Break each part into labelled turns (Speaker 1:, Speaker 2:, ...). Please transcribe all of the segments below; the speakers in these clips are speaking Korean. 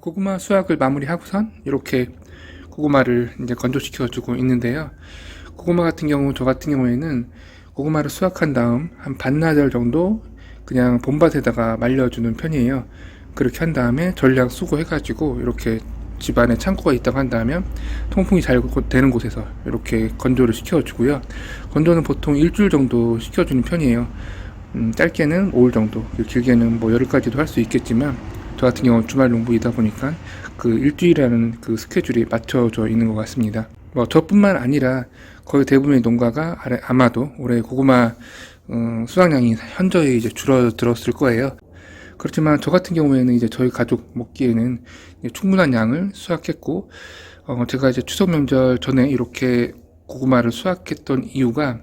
Speaker 1: 고구마 수확을 마무리하고선 이렇게 고구마를 이제 건조시켜 주고 있는데요. 고구마 같은 경우, 저 같은 경우에는 고구마를 수확한 다음 한 반나절 정도 그냥 봄밭에다가 말려주는 편이에요. 그렇게 한 다음에 전량 수거해가지고 이렇게 집안에 창고가 있다고 한다면 통풍이 잘 되는 곳에서 이렇게 건조를 시켜주고요. 건조는 보통 일주일 정도 시켜주는 편이에요. 짧게는 5일 정도, 길게는 뭐 열흘까지도 할 수 있겠지만 저 같은 경우는 주말 농부이다 보니까 그 일주일이라는 그 스케줄이 맞춰져 있는 것 같습니다. 뭐 저뿐만 아니라 거의 대부분의 농가가 아마도 올해 고구마 수확량이 현저히 이제 줄어들었을 거예요. 그렇지만 저 같은 경우에는 이제 저희 가족 먹기에는 충분한 양을 수확했고, 제가 이제 추석 명절 전에 이렇게 고구마를 수확했던 이유가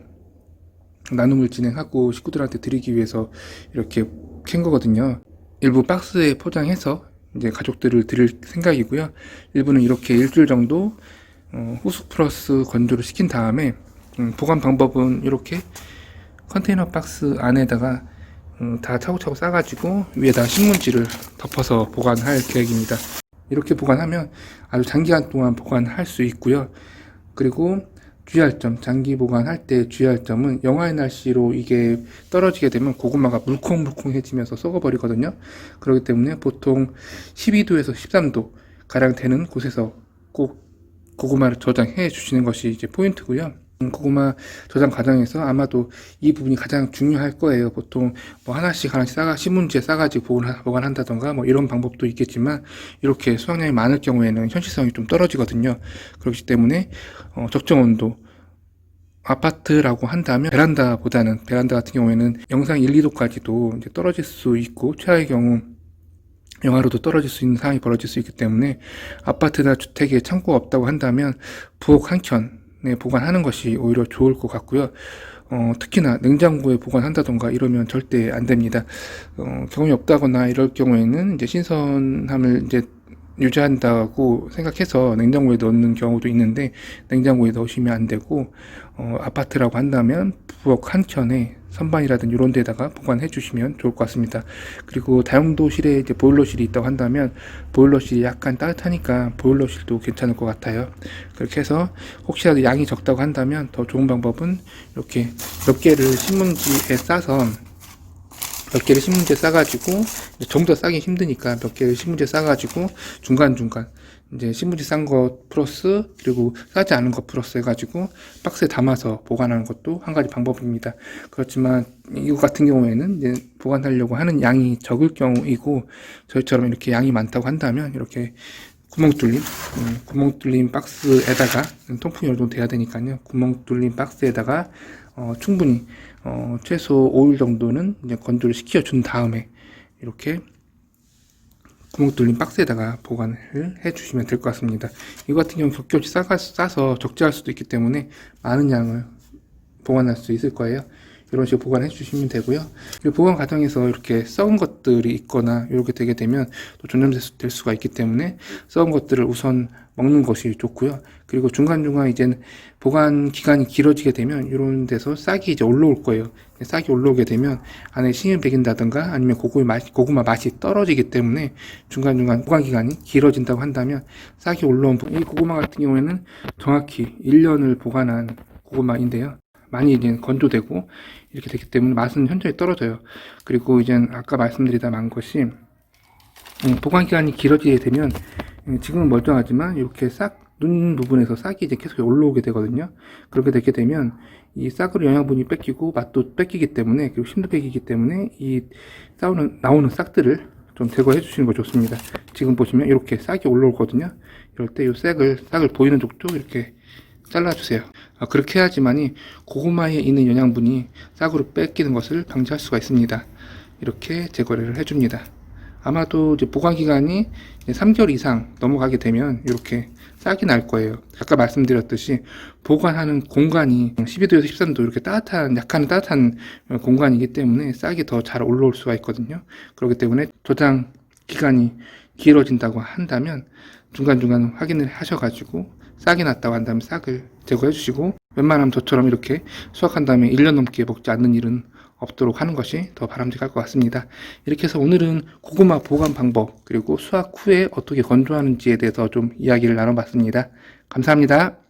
Speaker 1: 나눔을 진행하고 식구들한테 드리기 위해서 이렇게 캔 거거든요. 일부 박스에 포장해서 이제 가족들을 드릴 생각이고요. 일부는 이렇게 일주일 정도 후숙 플러스 건조를 시킨 다음에 보관 방법은 이렇게 컨테이너 박스 안에다가 다 차곡차곡 싸가지고 위에다 신문지를 덮어서 보관할 계획입니다. 이렇게 보관하면 아주 장기간 동안 보관할 수 있고요. 그리고 주의할 점, 장기 보관할 때 주의할 점은 영하의 날씨로 이게 떨어지게 되면 고구마가 물컹물컹해지면서 썩어버리거든요. 그렇기 때문에 보통 12도에서 13도 가량 되는 곳에서 꼭 고구마를 저장해 주시는 것이 이제 포인트고요. 고구마 저장 과정에서 아마도 이 부분이 가장 중요할 거예요. 보통 뭐 하나씩 신문지에 싸가지고 보관한다던가 뭐 이런 방법도 있겠지만 이렇게 수확량이 많을 경우에는 현실성이 좀 떨어지거든요. 그렇기 때문에 적정 온도, 아파트라고 한다면 베란다 같은 경우에는 영상 1, 2도까지도 이제 떨어질 수 있고 최하의 경우 영하로도 떨어질 수 있는 상황이 벌어질 수 있기 때문에 아파트나 주택에 창고가 없다고 한다면 부엌 한 켠에 보관하는 것이 오히려 좋을 것 같고요. 특히나 냉장고에 보관한다던가 이러면 절대 안 됩니다. 경험이 없다거나 이럴 경우에는 이제 신선함을 이제 유지한다고 생각해서 냉장고에 넣는 경우도 있는데 냉장고에 넣으시면 안 되고 아파트라고 한다면 부엌 한 켠에 선반이라든지 이런 데다가 보관해 주시면 좋을 것 같습니다. 그리고 다용도실에 이제 보일러실이 있다고 한다면 보일러실이 약간 따뜻하니까 보일러실도 괜찮을 것 같아요. 그렇게 해서 혹시라도 양이 적다고 한다면 더 좋은 방법은 이렇게 몇 개를 신문지에 싸가지고 좀 더 싸기 힘드니까 몇 개를 신문지에 싸가지고 중간중간 이제 신문지 싼 것 플러스 그리고 싸지 않은 것 플러스 해가지고 박스에 담아서 보관하는 것도 한 가지 방법입니다. 그렇지만 이거 같은 경우에는 이제 보관하려고 하는 양이 적을 경우이고 저희처럼 이렇게 양이 많다고 한다면 이렇게 구멍 뚫린 박스에다가 통풍이 어느 정도 돼야 되니까요. 구멍 뚫린 박스에다가 충분히 최소 5일 정도는 이제 건조를 시켜준 다음에 이렇게 구멍 뚫린 박스에다가 보관을 해주시면 될 것 같습니다. 이거 같은 경우 겹겹이 싸서 적재할 수도 있기 때문에 많은 양을 보관할 수 있을 거예요. 이런 식으로 보관해 주시면 되고요. 그리고 보관 과정에서 이렇게 썩은 것들이 있거나 이렇게 되게 되면 또 전염될 수가 있기 때문에 썩은 것들을 우선 먹는 것이 좋고요. 그리고 중간중간 이제는 보관 기간이 길어지게 되면 이런 데서 싹이 이제 올라올 거예요. 싹이 올라오게 되면 안에 신이 배긴다든가 아니면 고구마 맛이 떨어지기 때문에 중간중간 보관 기간이 길어진다고 한다면 싹이 올라온 이 고구마 같은 경우에는 정확히 1년을 보관한 고구마인데요. 많이 이제 건조되고 이렇게 되기 때문에 맛은 현저히 떨어져요. 그리고 이제 아까 말씀드리다 만 것이 보관 기간이 길어지게 되면 지금은 멀쩡하지만 이렇게 눈 부분에서 싹이 이제 계속 올라오게 되거든요. 그렇게 되게 되면 이 싹으로 영양분이 뺏기고 맛도 뺏기기 때문에 그리고 힘도 뺏기기 때문에 이 나오는 싹들을 좀 제거해 주시는 거 좋습니다. 지금 보시면 이렇게 싹이 올라오거든요. 이럴 때 이 싹을 보이는 쪽도 이렇게 잘라주세요. 그렇게 해야지만이 고구마에 있는 영양분이 싹으로 뺏기는 것을 방지할 수가 있습니다. 이렇게 제거를 해줍니다. 아마도 이제 보관 기간이 3개월 이상 넘어가게 되면 이렇게 싹이 날 거예요. 아까 말씀드렸듯이 보관하는 공간이 12도에서 13도 이렇게 약간 따뜻한 공간이기 때문에 싹이 더 잘 올라올 수가 있거든요. 그렇기 때문에 저장 기간이 길어진다고 한다면 중간중간 확인을 하셔가지고 싹이 났다고 한다면 싹을 제거해 주시고 웬만하면 저처럼 이렇게 수확한 다음에 1년 넘게 먹지 않는 일은 없도록 하는 것이 더 바람직할 것 같습니다. 이렇게 해서 오늘은 고구마 보관 방법, 그리고 수확 후에 어떻게 건조하는지에 대해서 좀 이야기를 나눠봤습니다. 감사합니다.